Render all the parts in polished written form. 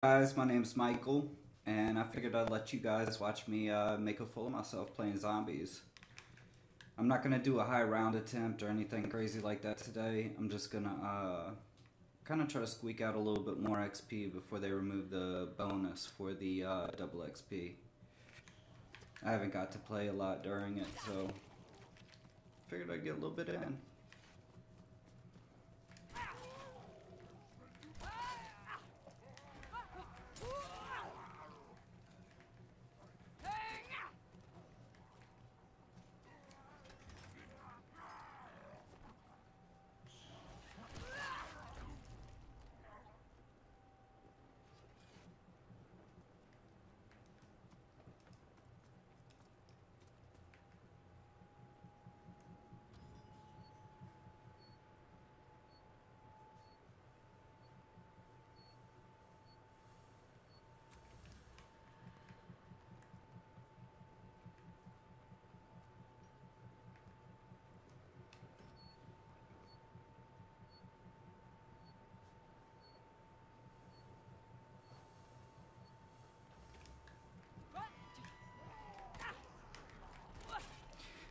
Guys, my name's Michael, and I figured I'd let you guys watch me make a fool of myself playing zombies. I'm not gonna do a high round attempt or anything crazy like that today. I'm just gonna kind of try to squeak out a little bit more XP before they remove the bonus for the double XP. I haven't got to play a lot during it, so figured I'd get a little bit in.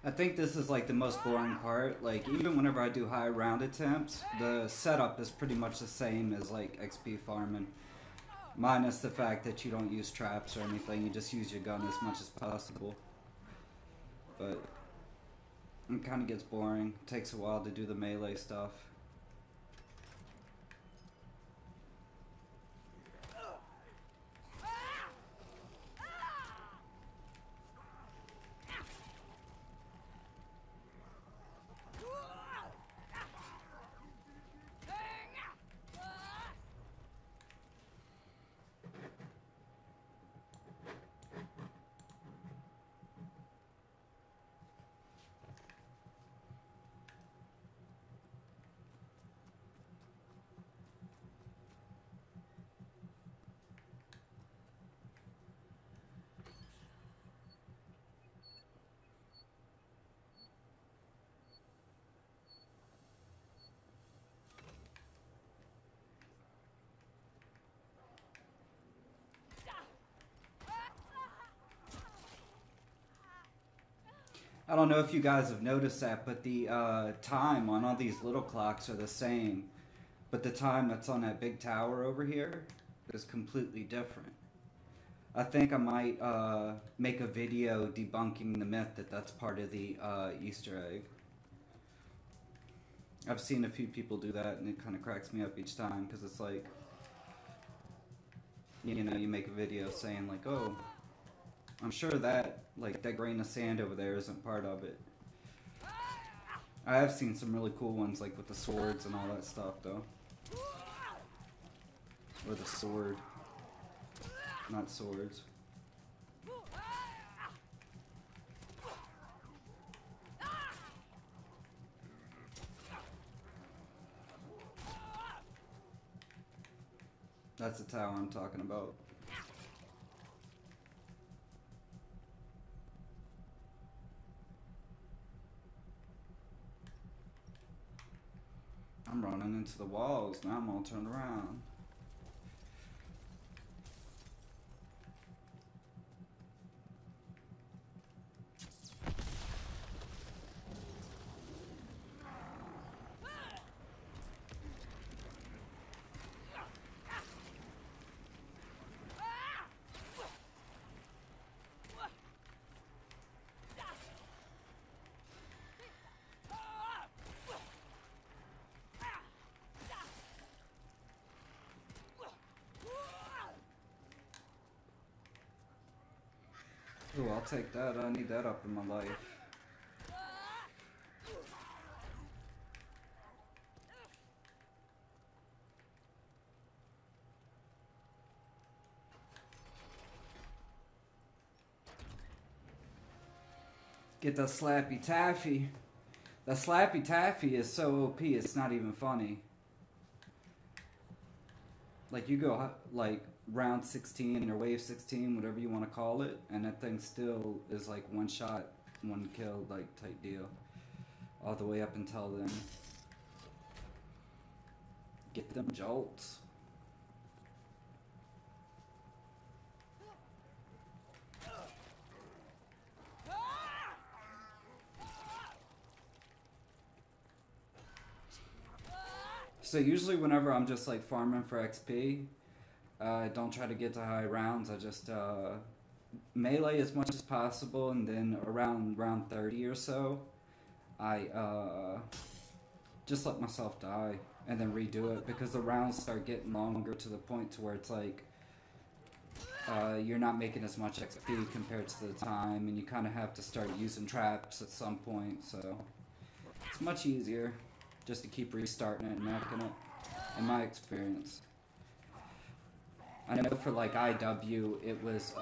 I think this is like the most boring part. Like, even whenever I do high round attempts, the setup is pretty much the same as like XP farming. Minus the fact that you don't use traps or anything, you just use your gun as much as possible. But it kind of gets boring. It takes a while to do the melee stuff. I don't know if you guys have noticed that, but the time on all these little clocks are the same. But the time that's on that big tower over here is completely different. I think I might make a video debunking the myth that that's part of the Easter egg. I've seen a few people do that, and it kind of cracks me up each time, because it's like, you know, you make a video saying like, oh, I'm sure that, like, that grain of sand over there isn't part of it. I have seen some really cool ones, like with the swords and all that stuff, though. Or the sword. Not swords. That's the tower I'm talking about. I'm running into the walls. Now I'm all turned around. Ooh, I'll take that. I need that up in my life. Get the Slappy Taffy. The Slappy Taffy is so OP, it's not even funny. Like, you go, like, round 16 or wave 16, whatever you want to call it, and that thing still is like one shot, one kill, like, type deal. All the way up until then. Get them jolts. So usually whenever I'm just like farming for XP, I don't try to get to high rounds. I just melee as much as possible, and then around round 30 or so, I just let myself die and then redo it, because the rounds start getting longer to the point to where it's like you're not making as much XP compared to the time, and you kind of have to start using traps at some point, so it's much easier just to keep restarting it and making it, in my experience. I know for like IW, it was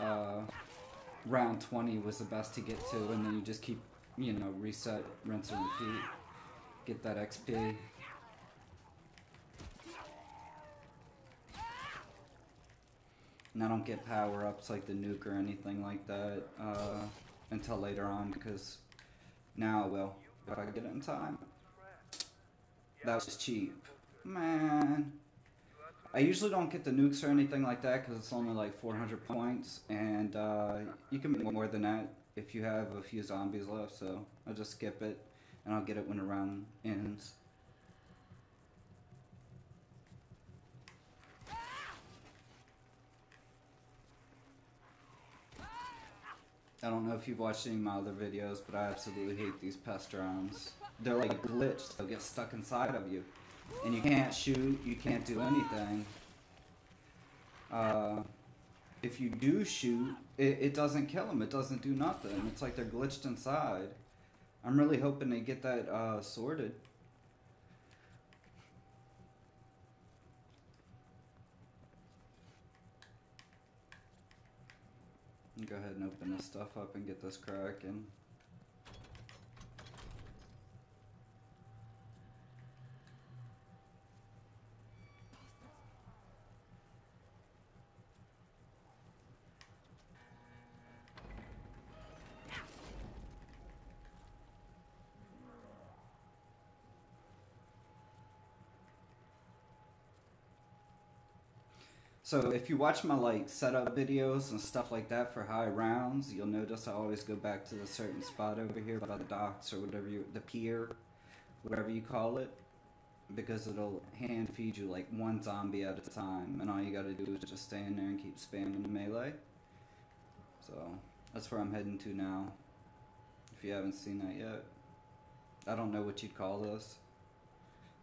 round 20 was the best to get to, and then you just keep, you know, reset, rinse and repeat, get that XP. And I don't get power-ups like the Nuke or anything like that until later on, because now I will, if I get it in time. That was cheap. Man. I usually don't get the nukes or anything like that because it's only like 400 points, and you can make more than that if you have a few zombies left, so I'll just skip it and I'll get it when the round ends. I don't know if you've watched any of my other videos, but I absolutely hate these pest rounds. They're like glitched, they'll get stuck inside of you. And you can't shoot, you can't do anything. If you do shoot, it doesn't kill them, it doesn't do nothing. It's like they're glitched inside. I'm really hoping they get that sorted. Go ahead and open this stuff up and get this cracking. So if you watch my like setup videos and stuff like that for high rounds, you'll notice I always go back to the certain spot over here by the docks or whatever the pier, whatever you call it, because it'll hand feed you like one zombie at a time, and all you gotta do is just stay in there and keep spamming the melee. So that's where I'm heading to now, if you haven't seen that yet. I don't know what you'd call this.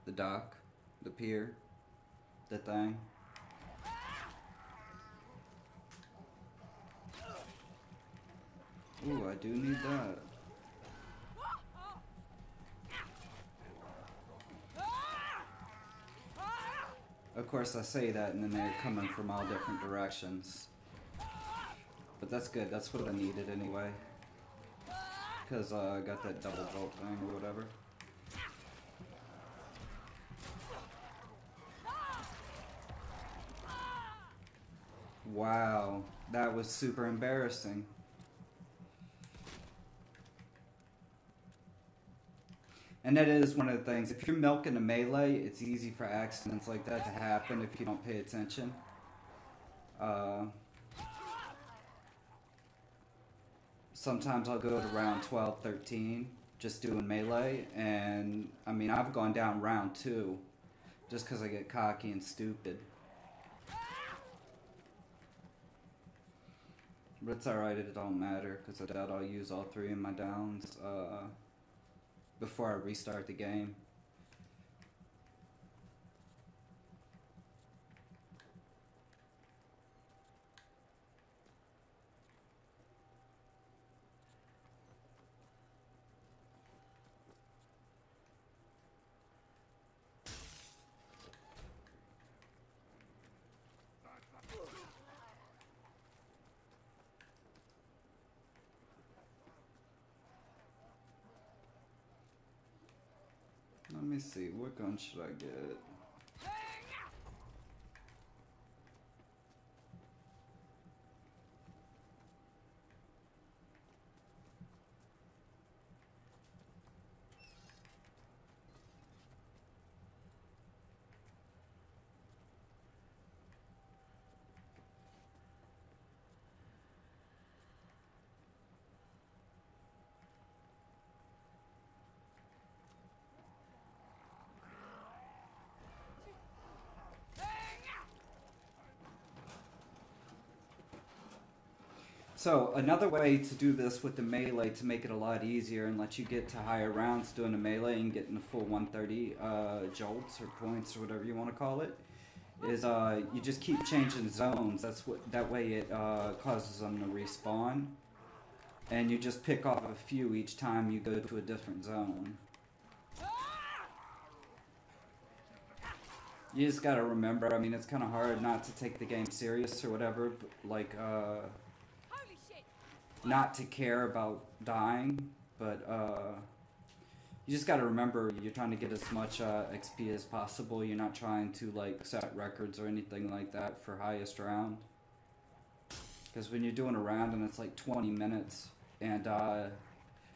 The dock, the pier, the thing. Ooh, I do need that. Of course I say that and then they're coming from all different directions. But that's good, that's what I needed anyway. Because I got that double jolt thing or whatever. Wow, that was super embarrassing. And that is one of the things, if you're milking a melee, it's easy for accidents like that to happen if you don't pay attention. Sometimes I'll go to round 12, 13, just doing melee, and I mean, I've gone down round 2 just because I get cocky and stupid. But it's alright, it don't matter, because I doubt I'll use all 3 of my downs before I restart the game. Let me see, what gun should I get? So another way to do this with the melee to make it a lot easier and let you get to higher rounds doing the melee and getting the full 130 jolts or points or whatever you want to call it is you just keep changing zones. That way it causes them to respawn, and you just pick off a few each time you go to a different zone. You just gotta remember, I mean, it's kind of hard not to take the game serious or whatever, but like, not to care about dying, but, you just gotta remember you're trying to get as much, XP as possible. You're not trying to, like, set records or anything like that for highest round. Because when you're doing a round and it's like 20 minutes, and,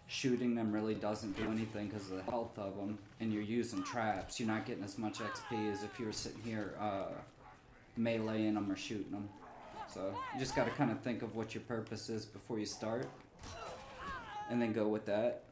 shooting them really doesn't do anything because of the health of them, and you're using traps, you're not getting as much XP as if you were sitting here meleeing them or shooting them. So you just got to kind of think of what your purpose is before you start, and then go with that.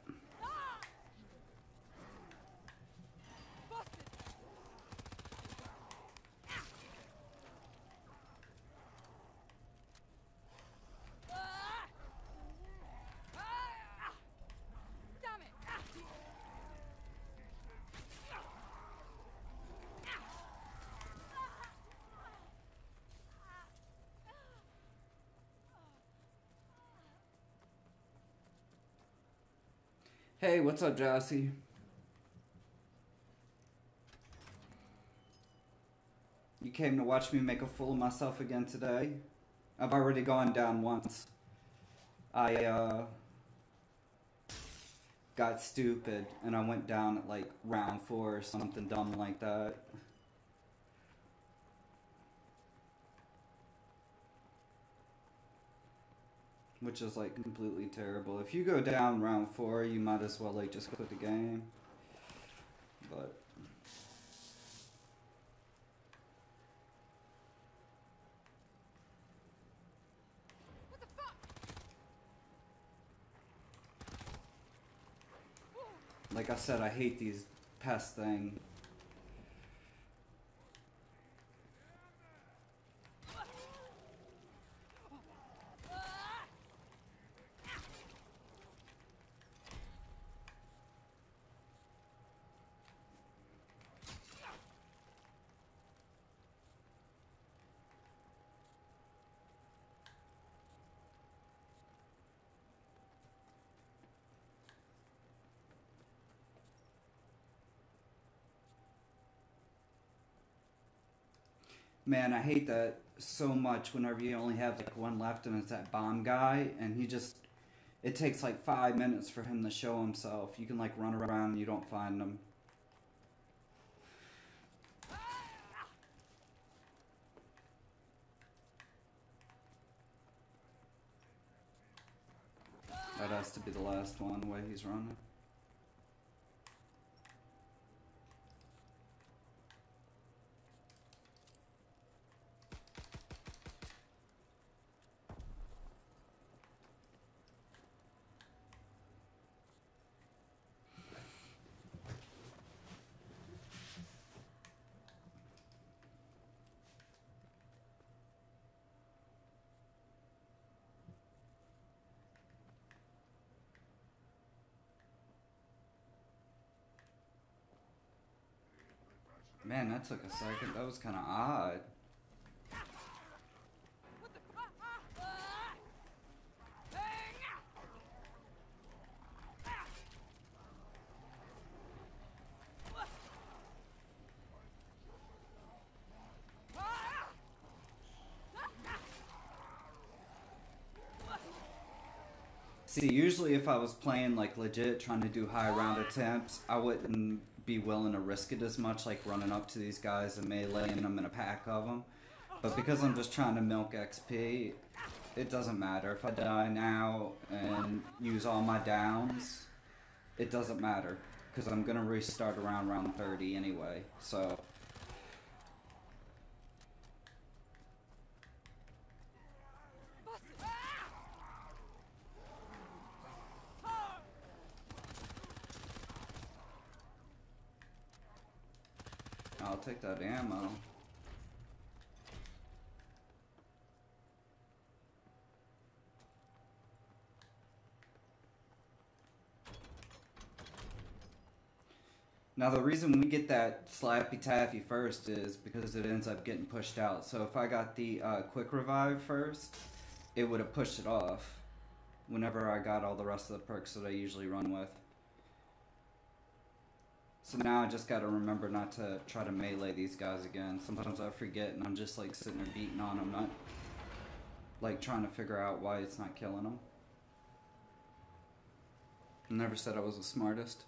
Hey, what's up, Jossie? You came to watch me make a fool of myself again today? I've already gone down once. I got stupid and I went down at like round 4 or something dumb like that. Which is like completely terrible. If you go down round 4, you might as well like just quit the game. But what the fuck? Like I said, I hate these pest things. Man, I hate that so much whenever you only have like one left and it's that bomb guy, and he just, it takes like 5 minutes for him to show himself. You can like run around and you don't find him. That has to be the last one, the way he's running. Man, that took a second. That was kind of odd. See, usually if I was playing like legit, trying to do high round attempts, I wouldn't be willing to risk it as much, like running up to these guys and meleeing them in a pack of them. But because I'm just trying to milk XP, it doesn't matter. If I die now and use all my downs, it doesn't matter, because I'm going to restart around round 30 anyway, so... I'll take that ammo. Now the reason we get that Slappy Taffy first is because it ends up getting pushed out. So if I got the quick revive first, it would have pushed it off whenever I got all the rest of the perks that I usually run with. So now I just gotta remember not to try to melee these guys again. Sometimes I forget and I'm just like sitting there beating on them, not like trying to figure out why it's not killing them. I never said I was the smartest.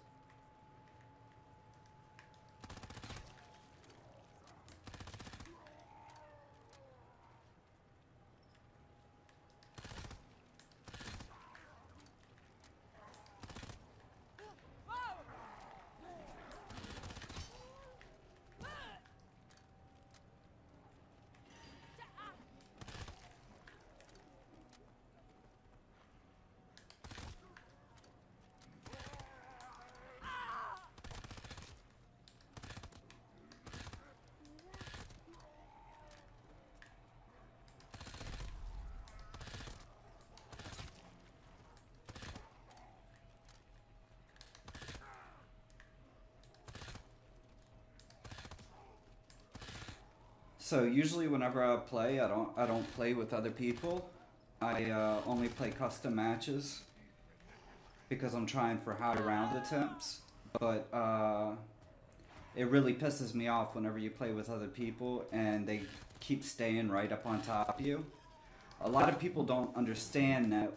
So usually whenever I play, I don't play with other people. I only play custom matches because I'm trying for high round attempts. But it really pisses me off whenever you play with other people and they keep staying right up on top of you. A lot of people don't understand that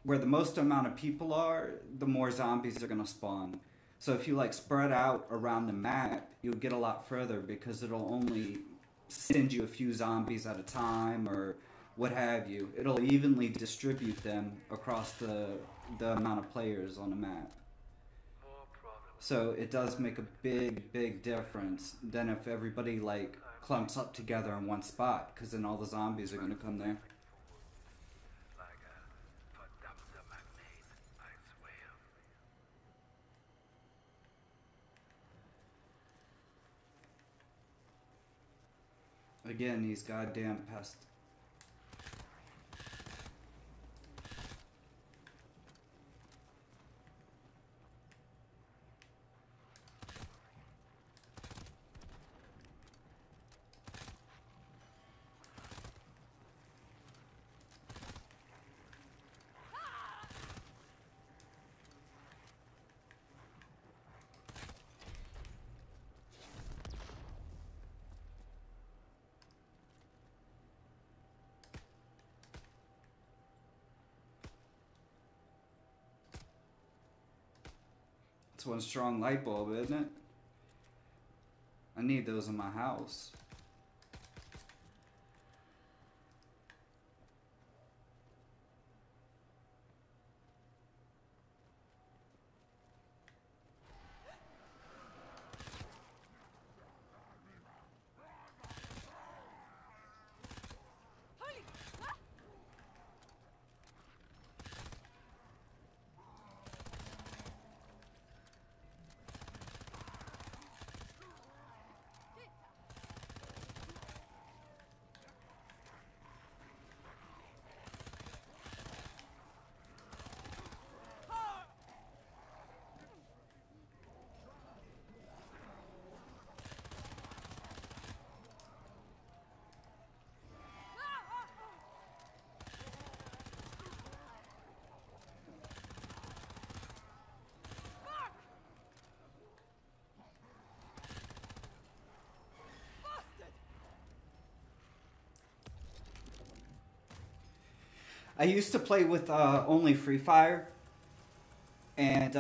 where the most amount of people are, the more zombies are going to spawn. So if you like spread out around the map, you'll get a lot further because it'll only send you a few zombies at a time or what have you. It'll evenly distribute them across the amount of players on the map. So it does make a big difference than if everybody like clumps up together in one spot, because then all the zombies are going to come there. Again, these goddamn pests. It's one strong light bulb, isn't it? I need those in my house. I used to play with only Free Fire, and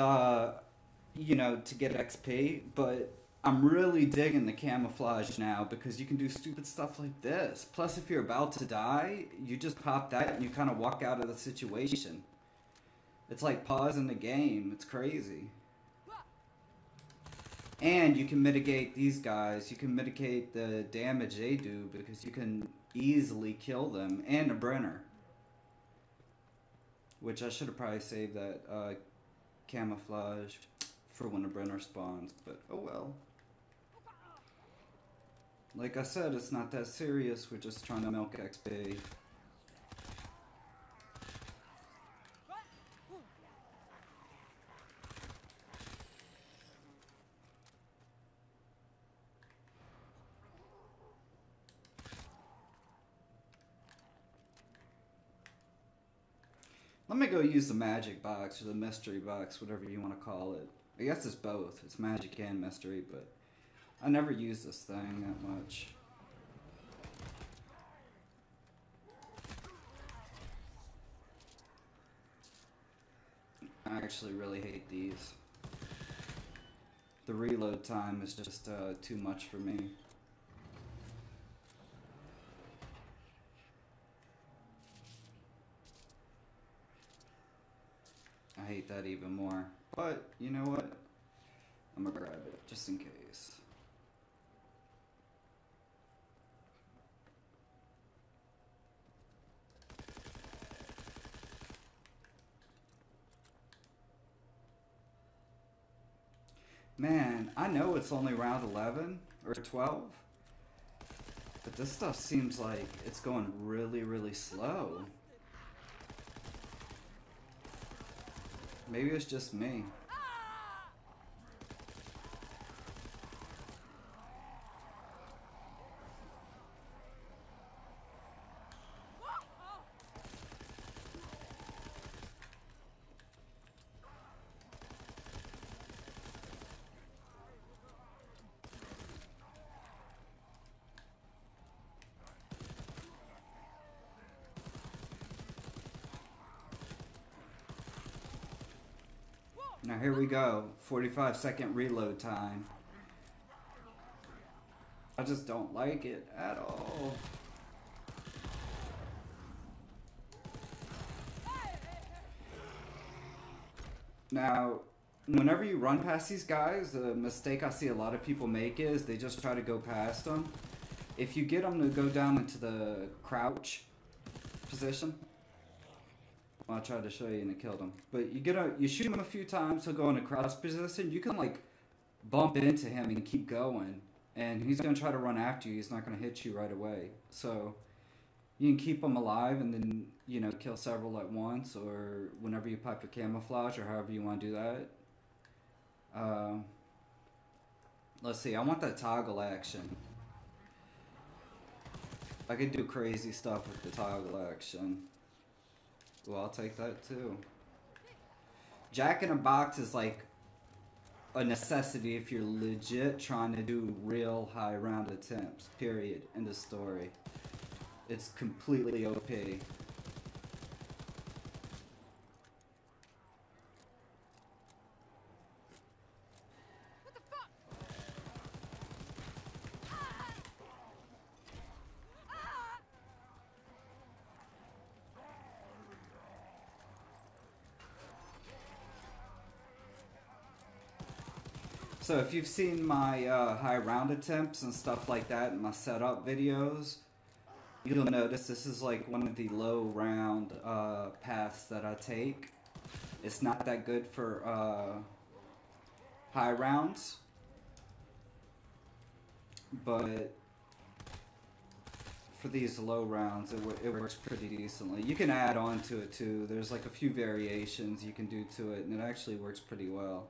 you know, to get XP, but I'm really digging the camouflage now because you can do stupid stuff like this. Plus, if you're about to die, you just pop that and you kind of walk out of the situation. It's like pausing the game. It's crazy. And you can mitigate these guys. You can mitigate the damage they do because you can easily kill them. And a Brenner. Which I should have probably saved that camouflage for when a Brenner spawns, but oh well. Like I said, it's not that serious, we're just trying to milk XP. Let me go use the magic box or the mystery box, whatever you want to call it. I guess it's both. It's magic and mystery, but I never use this thing that much. I actually really hate these. The reload time is just too much for me. I hate that even more. But, you know what? I'm gonna grab it, just in case. Man, I know it's only round 11 or 12, but this stuff seems like it's going really, really slow. Maybe it's just me. Now here we go, 45-second reload time. I just don't like it at all. Now, whenever you run past these guys, the mistake I see a lot of people make is they just try to go past them. If you get them to go down into the crouch position, I tried to show you and it killed him. But you shoot him a few times, he'll go in a crouch position. You can like bump into him and keep going, and he's gonna try to run after you. He's not gonna hit you right away. So you can keep him alive and then, you know, kill several at once, or whenever you pipe your camouflage, or however you want to do that. Let's see. I want that toggle action. I could do crazy stuff with the toggle action. Well, I'll take that too. Jack in a box is like a necessity if you're legit trying to do real high round attempts, period. End of story. It's completely OP. So if you've seen my high round attempts and stuff like that in my setup videos, you'll notice this is like one of the low round paths that I take. It's not that good for high rounds, but for these low rounds it works pretty decently. You can add on to it too. There's like a few variations you can do to it, and it actually works pretty well.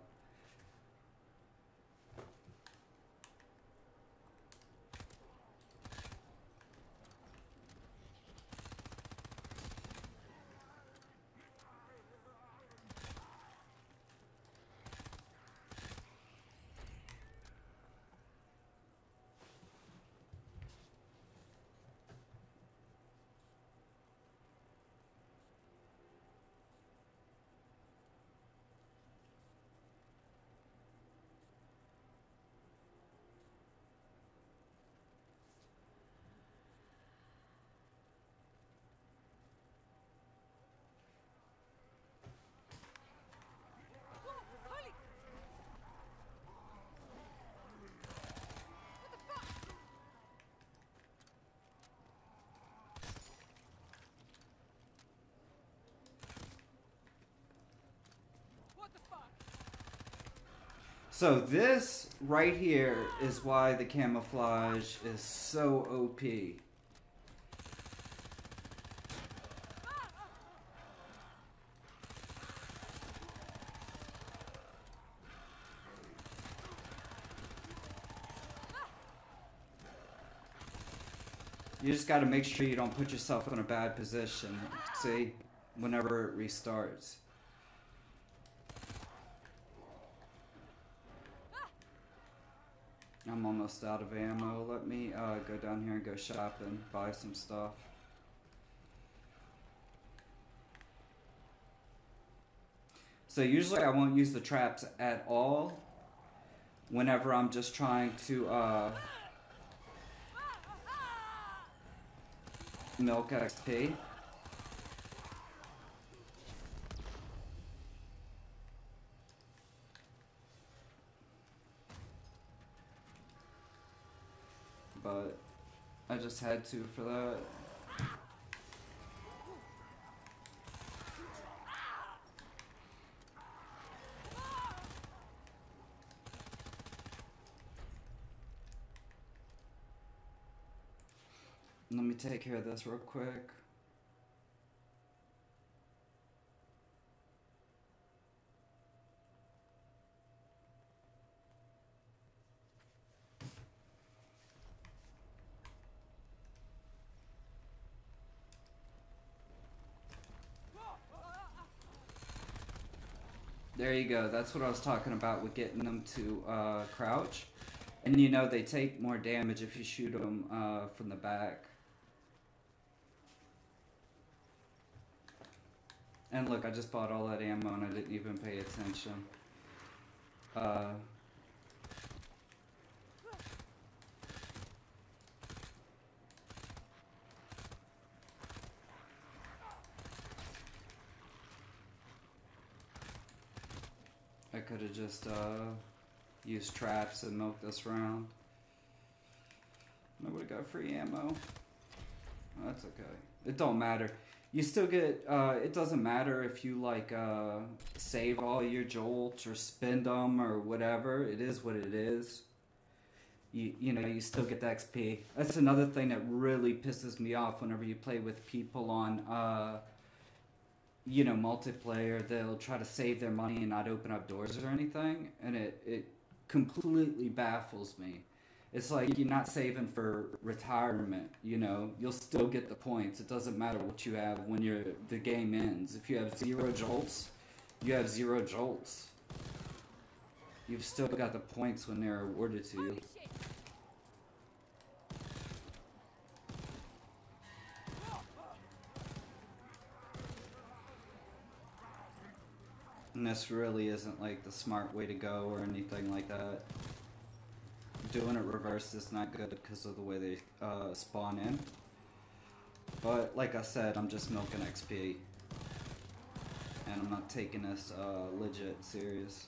So this right here is why the camouflage is so OP. You just got to make sure you don't put yourself in a bad position. See? whenever it restarts. I'm almost out of ammo. Let me go down here and go shopping, buy some stuff. So usually I won't use the traps at all whenever I'm just trying to milk XP. But I just had to for that. Let me take care of this real quick. There you go. That's what I was talking about with getting them to crouch. And you know, they take more damage if you shoot them from the back. And look, I just bought all that ammo and I didn't even pay attention. I could have just used traps and milked this round. I would have got free ammo. That's okay. It don't matter. You still get, it doesn't matter if you like save all your jolts or spend them or whatever. It is what it is. You know, you still get the XP. That's another thing that really pisses me off whenever you play with people on, you know, multiplayer. They'll try to save their money and not open up doors or anything. And it completely baffles me. It's like you're not saving for retirement, you know. You'll still get the points. It doesn't matter what you have when the game ends. If you have 0 jolts, you have 0 jolts. You've still got the points when they're awarded to you. And this really isn't like the smart way to go or anything like that. Doing it reverse is not good because of the way they spawn in. But like I said, I'm just milking XP. And I'm not taking this legit serious.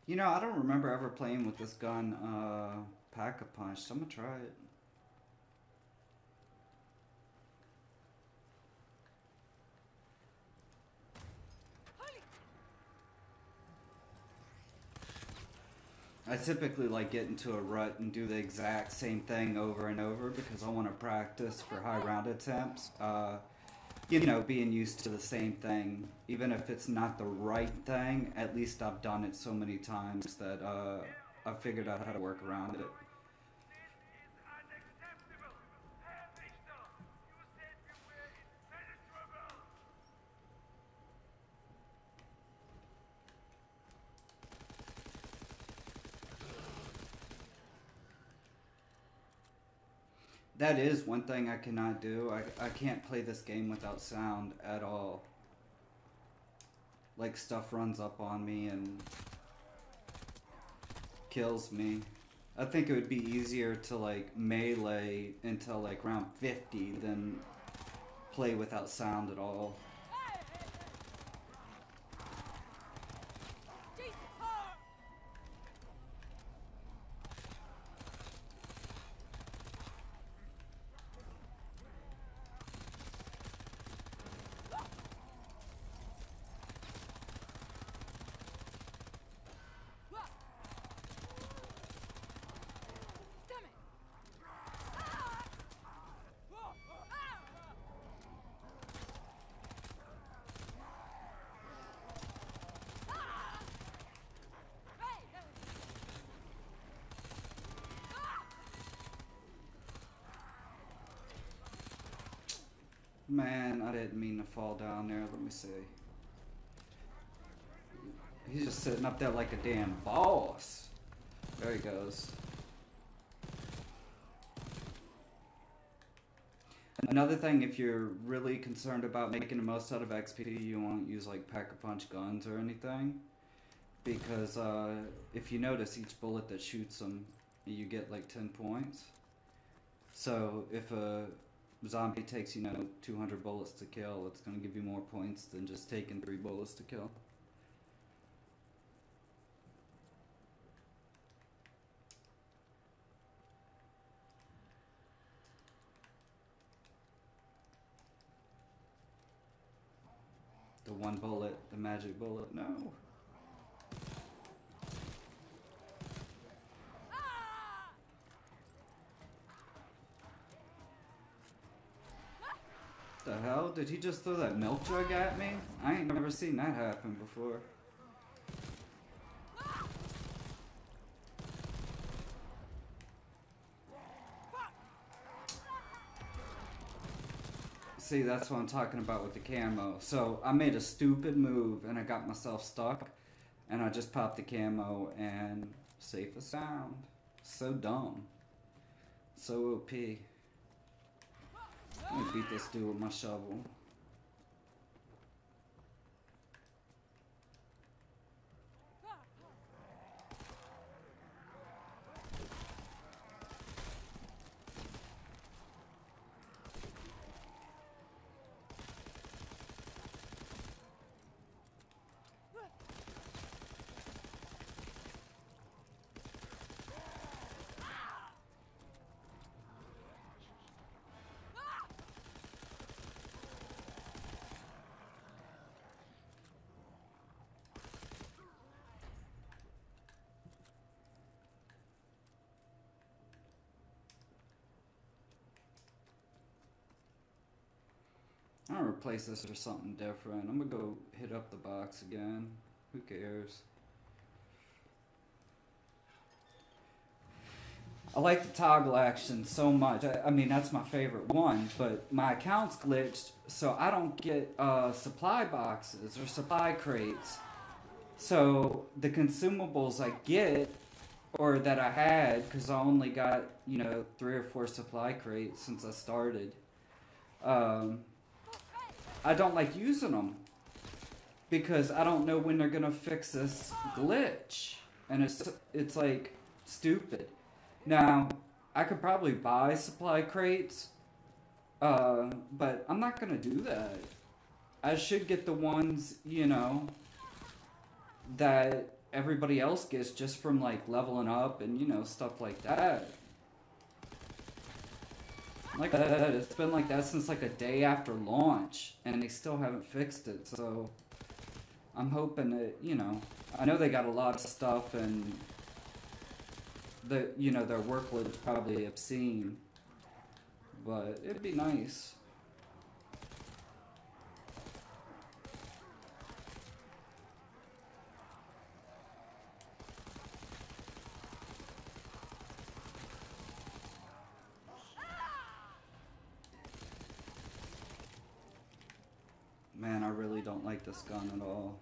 You know, I don't remember ever playing with this gun, Pack-a-Punch, so I'm gonna try it. I typically like get into a rut and do the exact same thing over and over because I want to practice for high round attempts. You know, being used to the same thing, even if it's not the right thing, at least I've done it so many times that I figured out how to work around it. That is one thing I cannot do. I can't play this game without sound at all. Like, stuff runs up on me and kills me. I think it would be easier to like melee until like round 50 than play without sound at all. Man, I didn't mean to fall down there. Let me see. He's just sitting up there like a damn boss. There he goes. Another thing, if you're really concerned about making the most out of XP, you won't use like pack-a-punch guns or anything. Because if you notice, each bullet that shoots them, you get like 10 points. So if a zombie takes, 200 bullets to kill, it's going to give you more points than just taking 3 bullets to kill. The one bullet, the magic bullet, no. The hell? Did he just throw that milk jug at me? I ain't never seen that happen before. See, that's what I'm talking about with the camo. So I made a stupid move and I got myself stuck and I just popped the camo and safe and sound. So dumb. So OP. Let me beat this dude with my shovel. I'm gonna replace this for something different. I'm gonna go hit up the box again. Who cares? I like the toggle action so much. I mean, that's my favorite one, but my account's glitched, so I don't get supply boxes or supply crates. So the consumables I get, or that I had, because I only got, 3 or 4 supply crates since I started. I don't like using them because I don't know when they're gonna fix this glitch, and it's like stupid. Now I could probably buy supply crates, but I'm not gonna do that. I should get the ones that everybody else gets just from like leveling up and stuff like that. Like that, it's been like that since like a day after launch, and they still haven't fixed it. So I'm hoping that I know they got a lot of stuff, and their workload's probably obscene, but it'd be nice. Man, I really don't like this gun at all.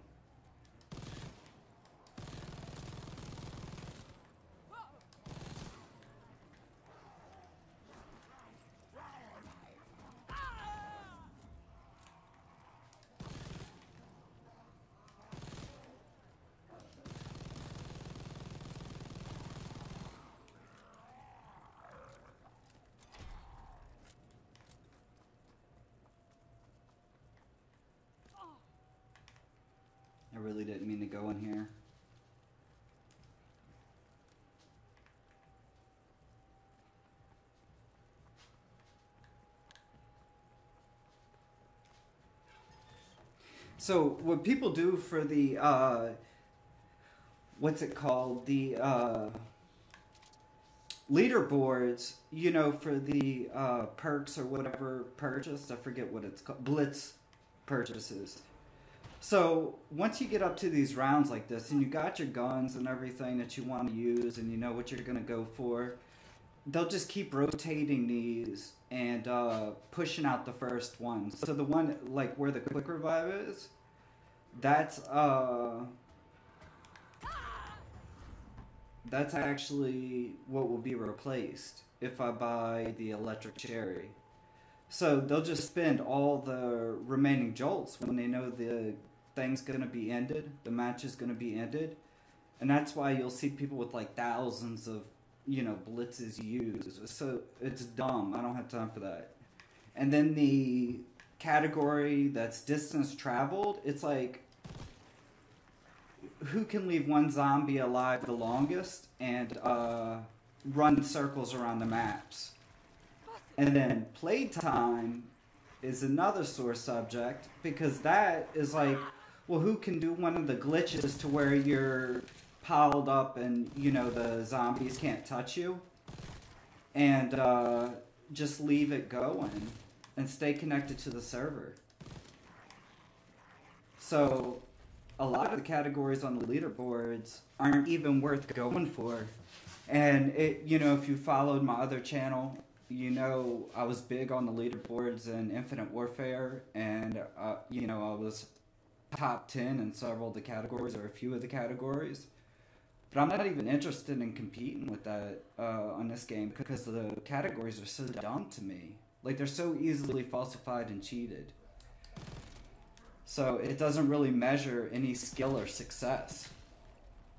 I really didn't mean to go in here. So what people do for the what's it called? The leaderboards, for the perks or whatever purchased, I forget what it's called, blitz purchases. So once you get up to these rounds like this, and you got your guns and everything that you want to use, and you know what you're going to go for, they'll just keep rotating these and pushing out the first one. So the one like where the quick revive is, that's actually what will be replaced if I buy the electric cherry. So they'll just spend all the remaining jolts when they know the thing's gonna be ended, the match is gonna be ended, and that's why you'll see people with like thousands of, you know, blitzes used. So it's dumb. I don't have time for that. And then the category that's distance traveled, it's like who can leave one zombie alive the longest and run circles around the maps. And then playtime is another sore subject, because that is like, well, who can do one of the glitches to where you're piled up and, you know, the zombies can't touch you, and just leave it going and stay connected to the server. So a lot of the categories on the leaderboards aren't even worth going for. And it, you know, if you followed my other channel, you know I was big on the leaderboards in Infinite Warfare, and you know, I was top 10 in several of the categories, or a few of the categories. But I'm not even interested in competing with that on this game, because the categories are so dumb to me. Like, they're so easily falsified and cheated. So it doesn't really measure any skill or success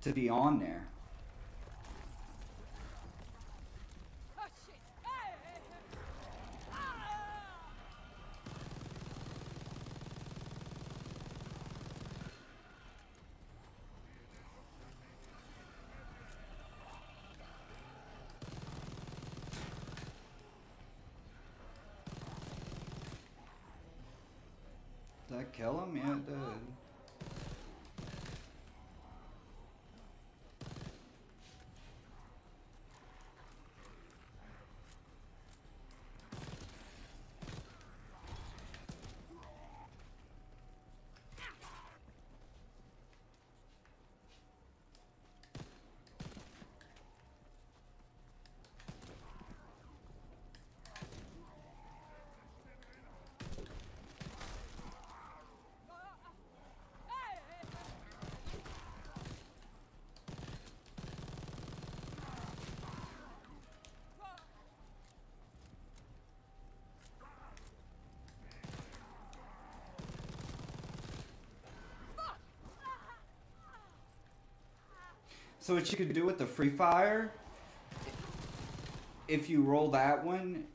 to be on there. Oh shit! Hey! Ah! Did that kill him? Yeah, it did. So what you could do with the free fire, if you roll that one,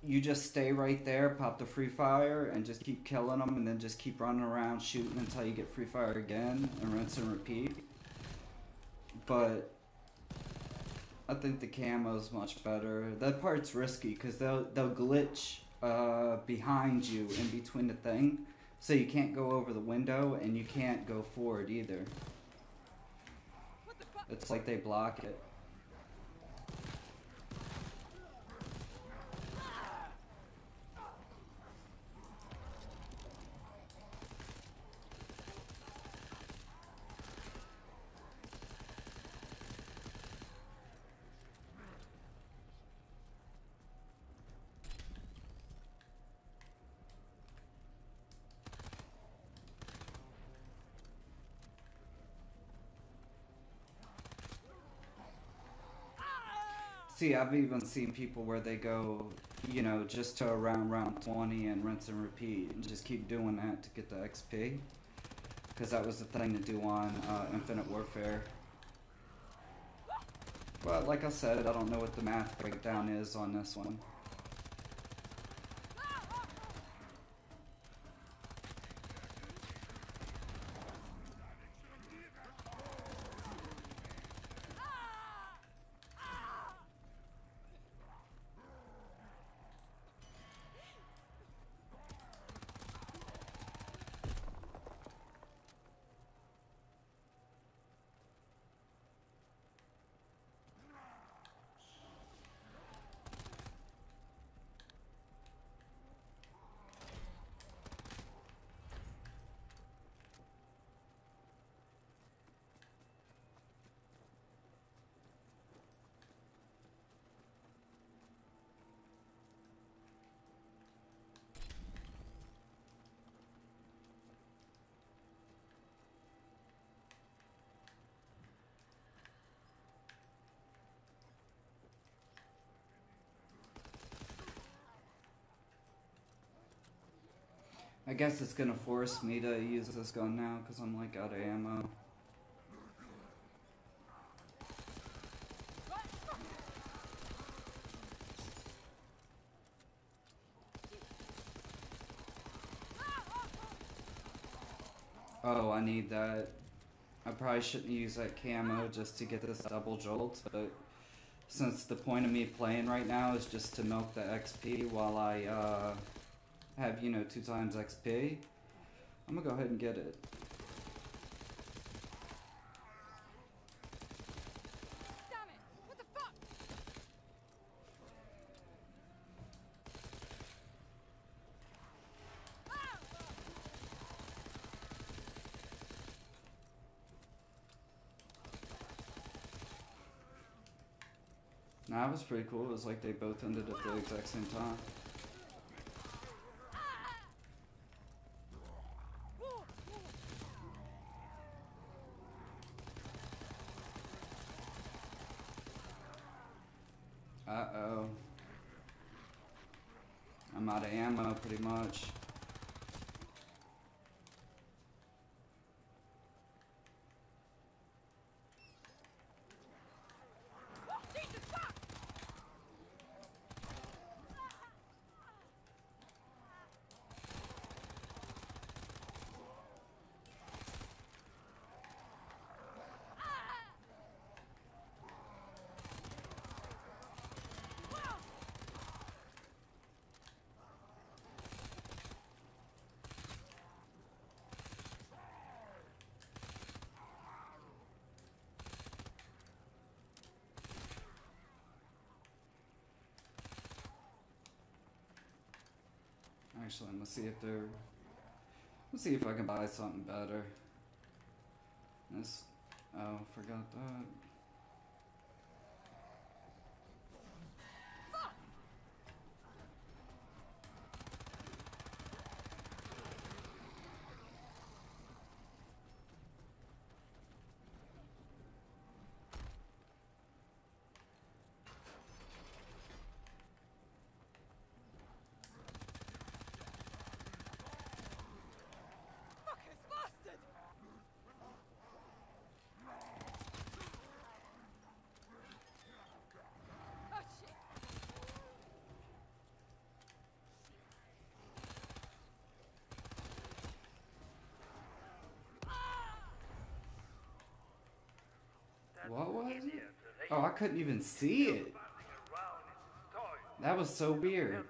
you just stay right there, pop the free fire, and just keep killing them, and then just keep running around shooting until you get free fire again, and rinse and repeat. But I think the camo's much better. That part's risky, because they'll glitch behind you in between the thing, so you can't go over the window, and you can't go forward either. It's like they block it. See, I've even seen people where they go, you know, just to around round 20 and rinse and repeat, and just keep doing that to get the XP. Because that was the thing to do on Infinite Warfare. But like I said, I don't know what the math breakdown is on this one. I guess it's gonna force me to use this gun now because I'm like out of ammo. Oh, I need that. I probably shouldn't use that camo just to get this double jolt, but since the point of me playing right now is just to milk the XP while I have, you know, 2 times XP, I'm gonna go ahead and get it. Damn it! What the fuck? Nah, it was pretty cool. It was like they both ended at the exact same time. Uh-oh. I'm out of ammo, pretty much. Jesus fuck! Actually, I'm gonna see if they're... Let's see if I can buy something better. This... Oh, forgot that. Fuckers, bastard! Oh shit! What was it? Oh, I couldn't even see it. That was so weird.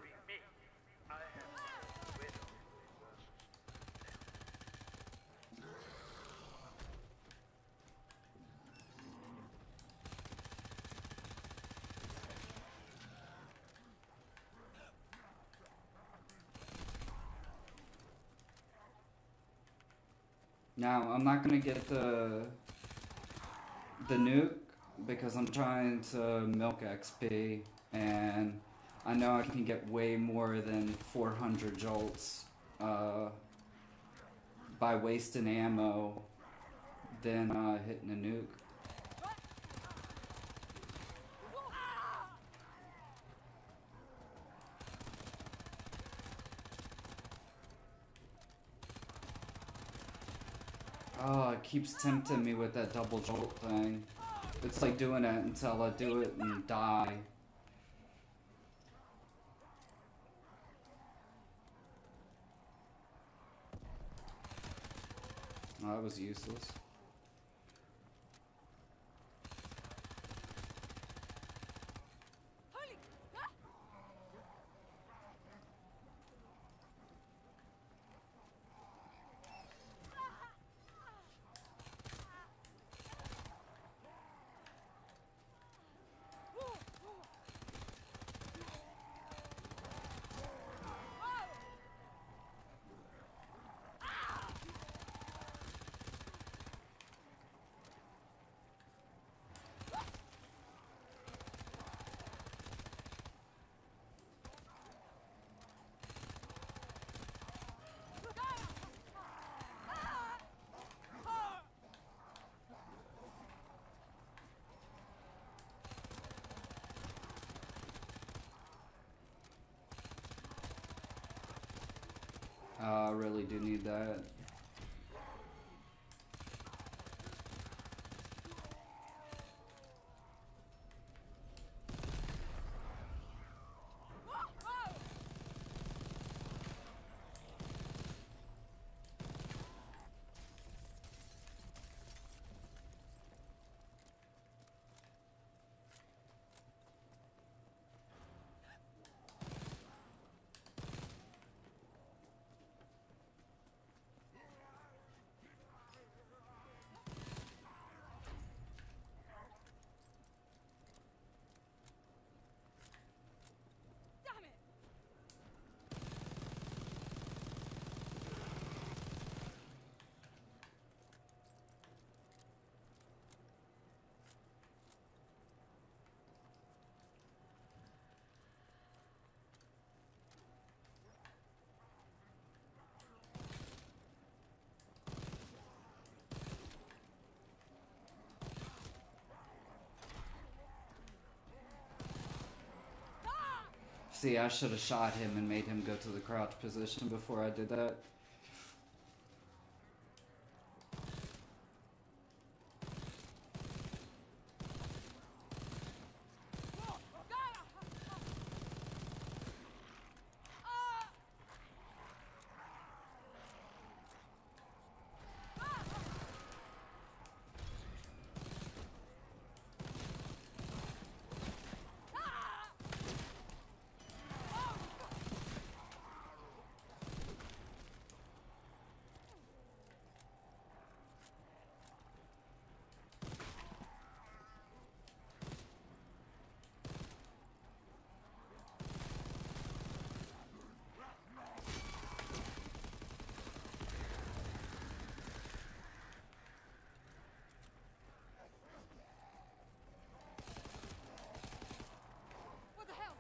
Now, I'm not gonna get the nuke because I'm trying to milk XP, and I know I can get way more than 400 jolts by wasting ammo than hitting a nuke. Oh, it keeps tempting me with that double jolt thing. It's like doing it until I do it and die. Oh, that was useless. Holy! Ah! I really do need that. Damn it! See, I should have shot him and made him go to the crouch position before I did that. What the hell?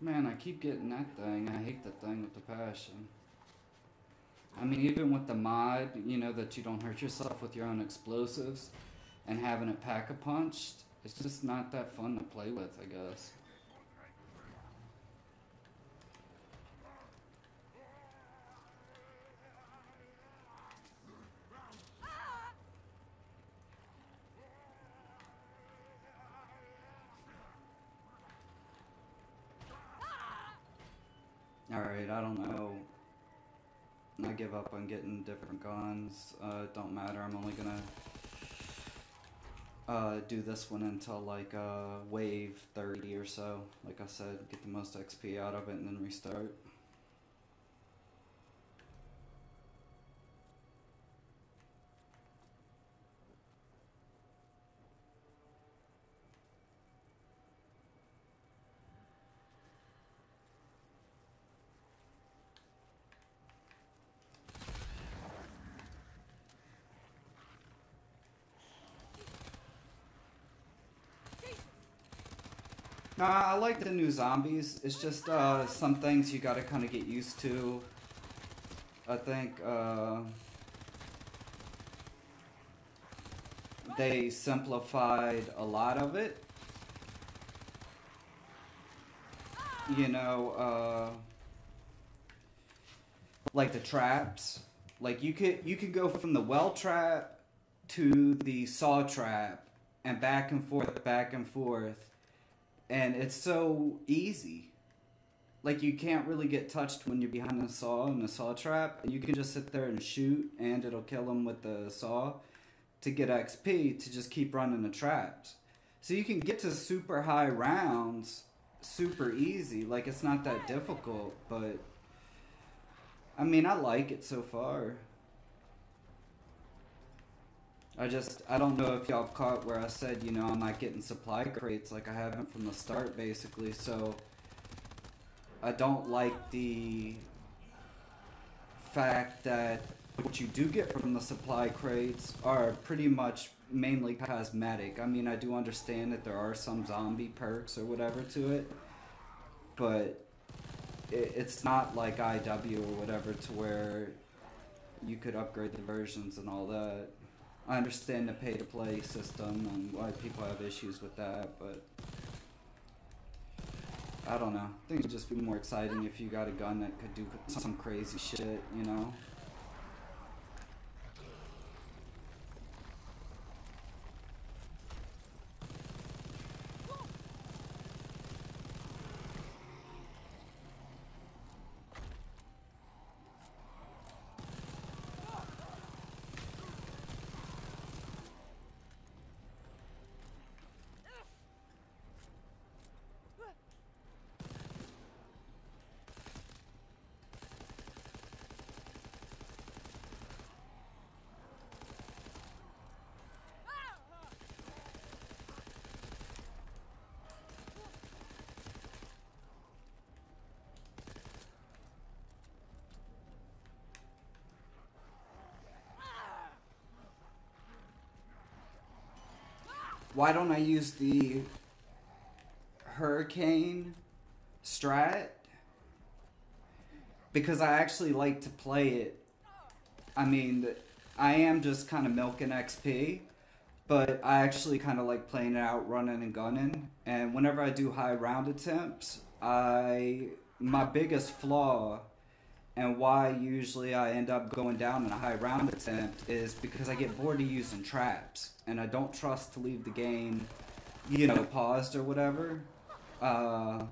Man, I keep getting that thing. I hate that thing with the passion. I mean, even with the mod, you know, that you don't hurt yourself with your own explosives, and having it pack-a-punched, it's just not that fun to play with, I guess. Alright, I don't know. I give up on getting different guns. It don't matter. I'm only gonna do this one until like wave 30 or so. Like I said, get the most XP out of it and then restart. Nah, I like the new zombies. It's just some things you gotta kind of get used to. I think they simplified a lot of it. You know, like the traps. Like you could go from the well trap to the saw trap and back and forth, and it's so easy. Like you can't really get touched when you're behind the saw in the saw trap. You can just sit there and shoot, and it'll kill them with the saw to get XP to just keep running the traps. So you can get to super high rounds super easy. Like it's not that difficult, but I mean I like it so far. I don't know if y'all caught where I said, you know, I'm not getting supply crates like I haven't from the start basically, so I don't like the fact that what you do get from the supply crates are pretty much mainly cosmetic. I mean, I do understand that there are some zombie perks or whatever to it, but it's not like IW or whatever to where you could upgrade the versions and all that. I understand the pay-to-play system and why people have issues with that, but I don't know. I think it'd just be more exciting if you got a gun that could do some crazy shit, you know? Why don't I use the Hurricane strat? Because I actually like to play it. I mean, I am just kind of milking XP, but I actually kind of like playing it out, running and gunning. And whenever I do high round attempts, my biggest flaw and why usually I end up going down in a high round attempt is because I get bored of using traps, and I don't trust to leave the game, you know, paused or whatever, while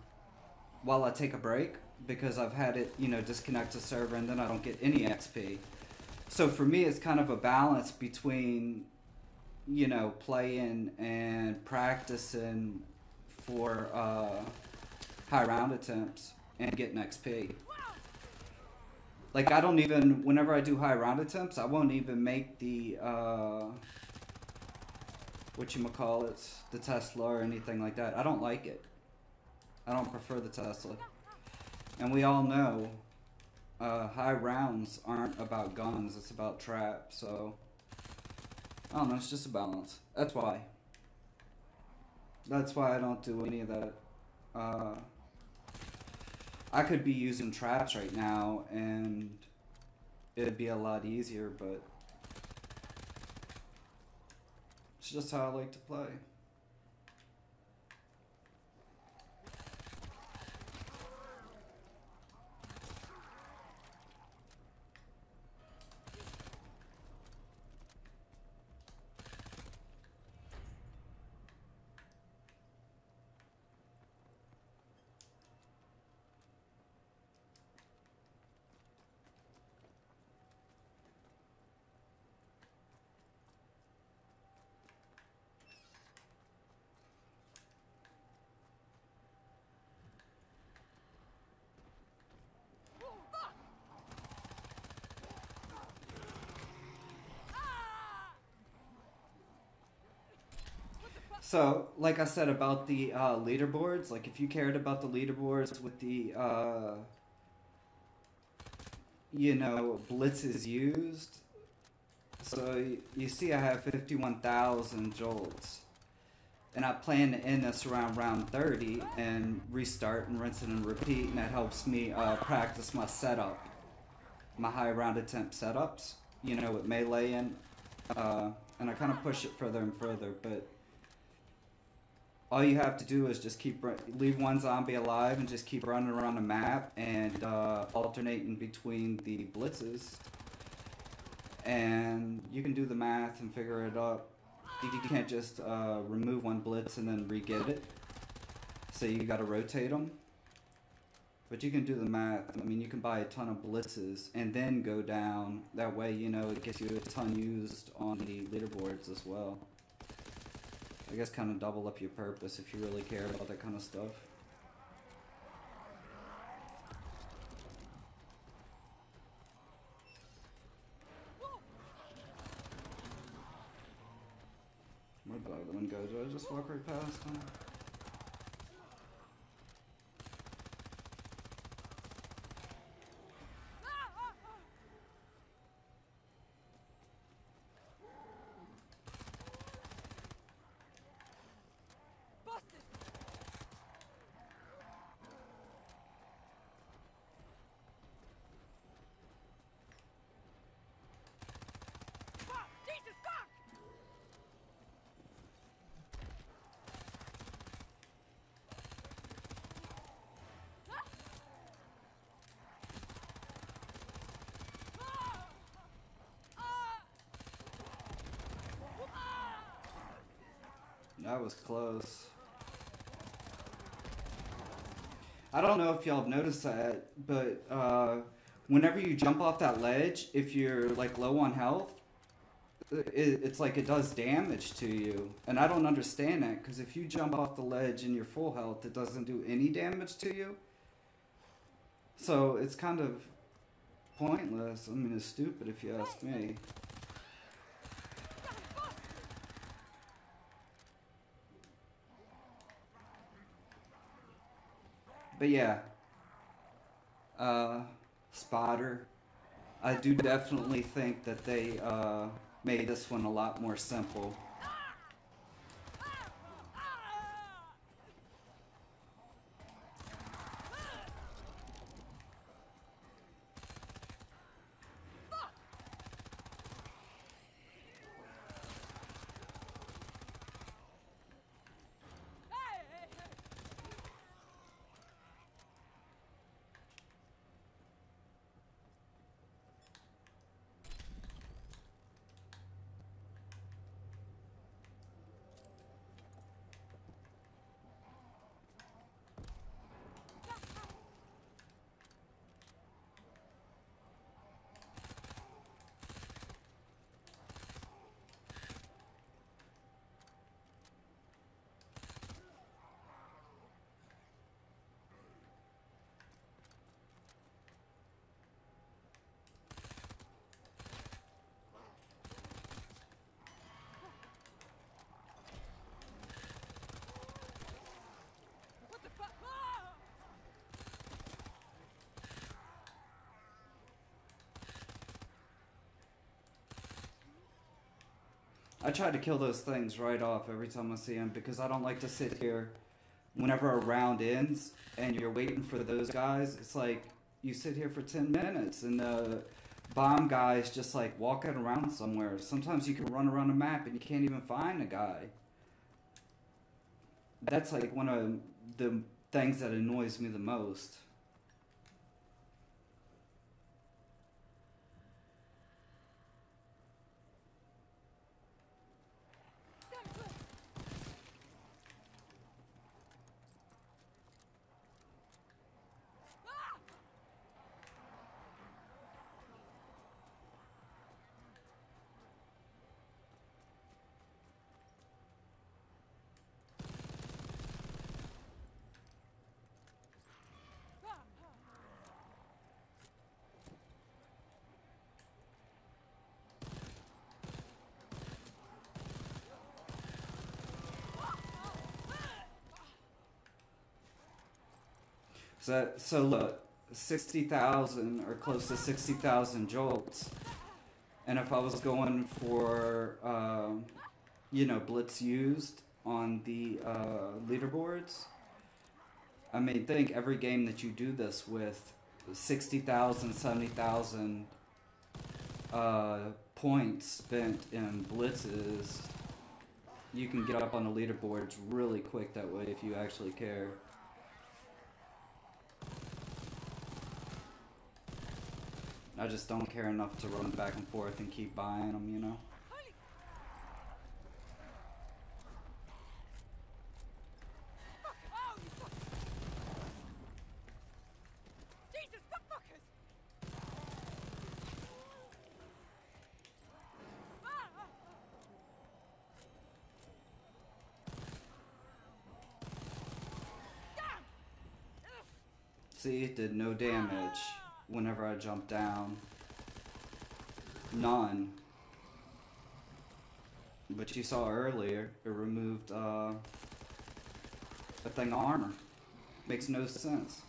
I take a break, because I've had it, you know, disconnect the server and then I don't get any XP. So for me, it's kind of a balance between, you know, playing and practicing for high round attempts and getting XP. Like, I don't even, whenever I do high round attempts, I won't even make the, whatchamacallit, the Tesla or anything like that. I don't like it. I don't prefer the Tesla. And we all know, high rounds aren't about guns, it's about traps, so, I don't know, it's just a balance. That's why. That's why I don't do any of that, I could be using traps right now and it'd be a lot easier, but it's just how I like to play. So, like I said about the leaderboards, like if you cared about the leaderboards with the, you know, blitzes used, so you see I have 51,000 jolts. And I plan to end this around round 30 and restart and rinse it and repeat, and that helps me practice my setup, my high round attempt setups, you know, with melee and I kind of push it further and further, but all you have to do is just leave one zombie alive and just keep running around the map and alternating between the blitzes, and you can do the math and figure it out. You can't just remove one blitz and then re-get it, so you gotta rotate them. But you can do the math. I mean, you can buy a ton of blitzes and then go down. That way, you know, it gets you a ton used on the leaderboards as well. I guess kind of double up your purpose if you really care about that kind of stuff. Where'd the other one go? Did I just walk right past him? That was close. I don't know if y'all have noticed that, but whenever you jump off that ledge, if you're like low on health, it's like it does damage to you. And I don't understand that, because if you jump off the ledge and you're full health, it doesn't do any damage to you. So it's kind of pointless. I mean, it's stupid if you ask me. But yeah, Spotter, I do definitely think that they made this one a lot more simple. I try to kill those things right off every time I see them, because I don't like to sit here whenever a round ends and you're waiting for those guys. It's like you sit here for 10 minutes and the bomb guy is just like walking around somewhere. Sometimes you can run around a map and you can't even find a guy. That's like one of the things that annoys me the most. So look, 60,000 or close to 60,000 jolts, and if I was going for, you know, blitz used, on the leaderboards. I mean, think every game that you do this with 60,000, 70,000 points spent in blitzes, you can get up on the leaderboards really quick that way if you actually care. I just don't care enough to run back and forth and keep buying them, you know? Oh, you fuckers! Jesus, fuckers! See, it did no damage whenever I jumped down. None. But you saw earlier, it removed a thing of armor. Makes no sense.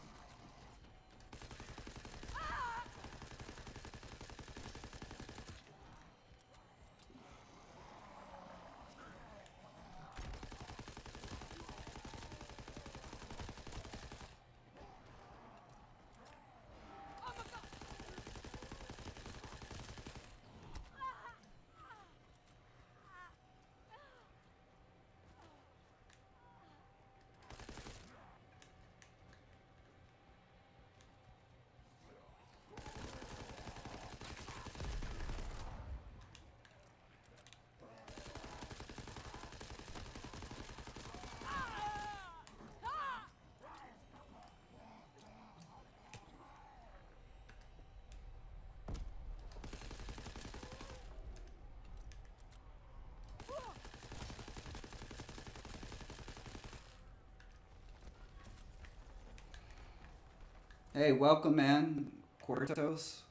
Hey, welcome, man. Quartos.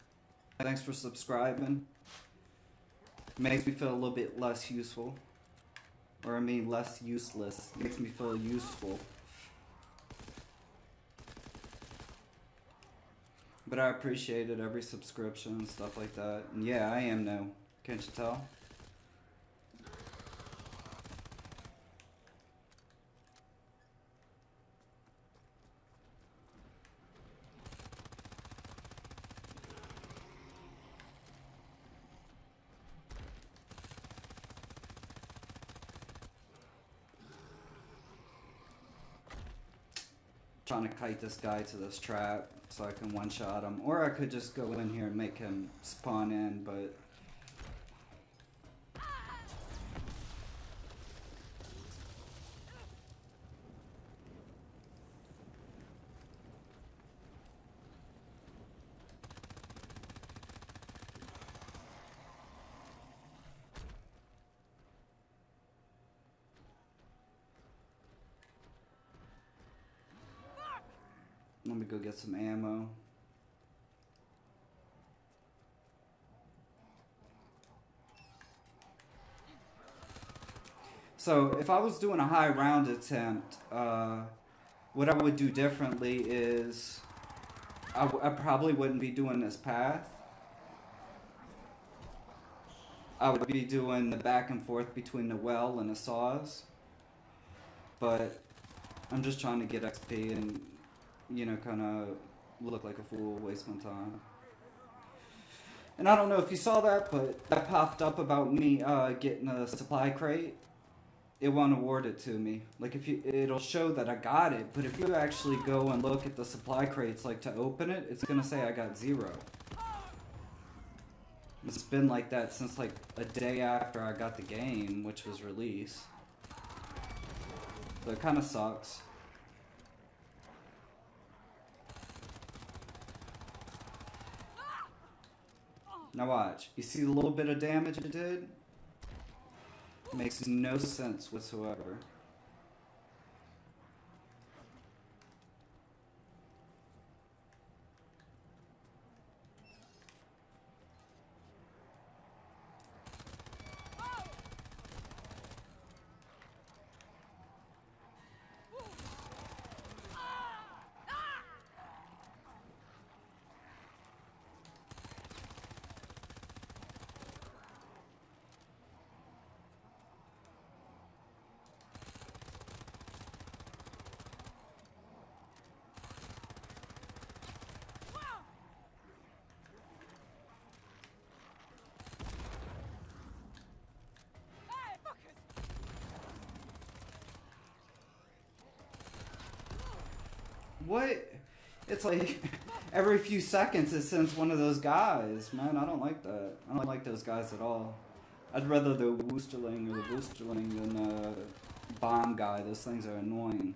Thanks for subscribing. Makes me feel a little bit less useful. Or I mean less useless. Makes me feel useful. But I appreciated every subscription and stuff like that. And yeah, I am new. Can't you tell? Trying to kite this guy to this trap so I can one-shot him. Or I could just go in here and make him spawn in, but... Let me go get some ammo. So if I was doing a high round attempt, what I would do differently is I probably wouldn't be doing this path. I would be doing the back and forth between the well and the saws. But I'm just trying to get XP and, you know, kind of look like a fool, waste my time. And I don't know if you saw that, but that popped up about me getting a supply crate. It won't award it to me. Like if you, it'll show that I got it, but if you actually go and look at the supply crates, like to open it, it's gonna say I got 0. It's been like that since like a day after I got the game, which was released. So it kind of sucks. Now watch. You see the little bit of damage it did? It makes no sense whatsoever. what? It's like every few seconds it sends one of those guys. Man, I don't like that. I don't like those guys at all. I'd rather the Woosterling or the Woosterling than the bomb guy. Those things are annoying.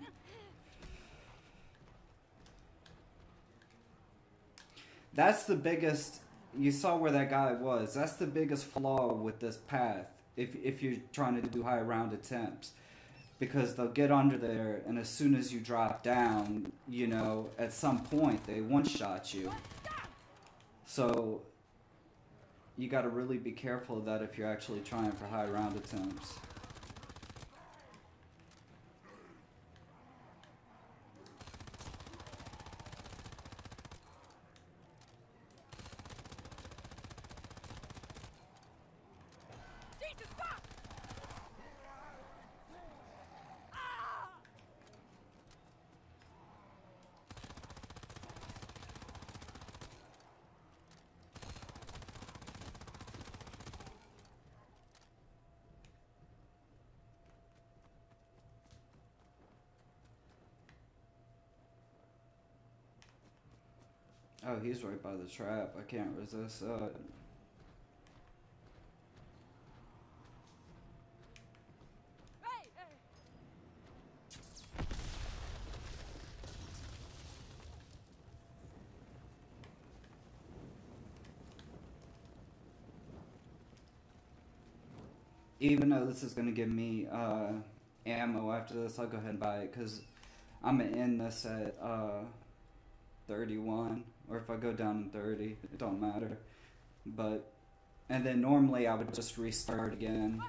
That's the biggest... You saw where that guy was. That's the biggest flaw with this path. If you're trying to do high round attempts. Because they'll get under there, and as soon as you drop down, you know, at some point, they one-shot you. So, you gotta really be careful of that if you're actually trying for high round attempts. Oh, he's right by the trap. I can't resist that. Even though this is going to give me ammo after this, I'll go ahead and buy it because I'm going to end this at 31, or if I go down in 30, it don't matter. But, and then normally I would just restart again,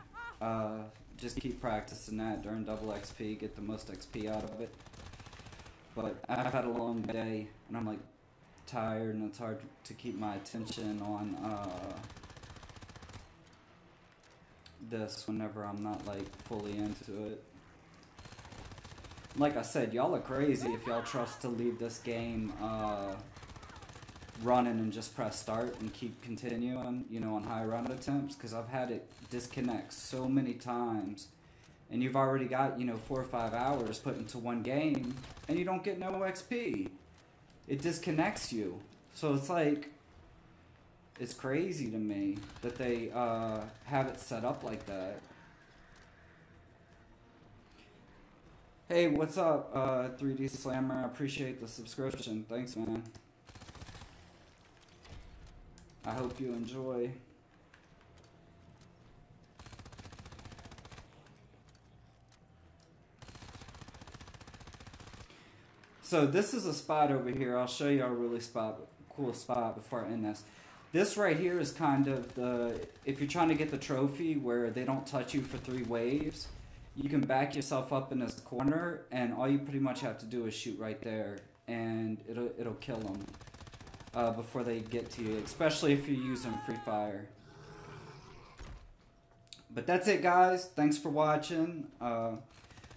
just keep practicing that during double XP, get the most XP out of it. But I've had a long day, and I'm like tired, and it's hard to keep my attention on this whenever I'm not like fully into it. Like I said, y'all are crazy if y'all trust to leave this game running and just press start and keep continuing, you know, on high round attempts, because I've had it disconnect so many times, and you've already got, you know, 4 or 5 hours put into one game, and you don't get no XP. It disconnects you. So it's like, it's crazy to me that they have it set up like that. Hey, what's up, 3D Slammer? I appreciate the subscription. Thanks, man. I hope you enjoy. So this is a spot over here. I'll show you a really cool spot before I end this. This right here is kind of the, if you're trying to get the trophy where they don't touch you for 3 waves, you can back yourself up in this corner, and all you pretty much have to do is shoot right there, and it'll kill them before they get to you, especially if you're using free fire. But that's it, guys. Thanks for watching.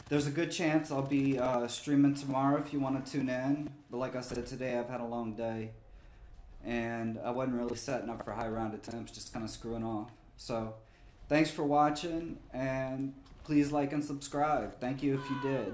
There's a good chance I'll be streaming tomorrow if you want to tune in. But like I said, today I've had a long day, and I wasn't really setting up for high round attempts, just kind of screwing off. So thanks for watching, and please like and subscribe. Thank you if you did.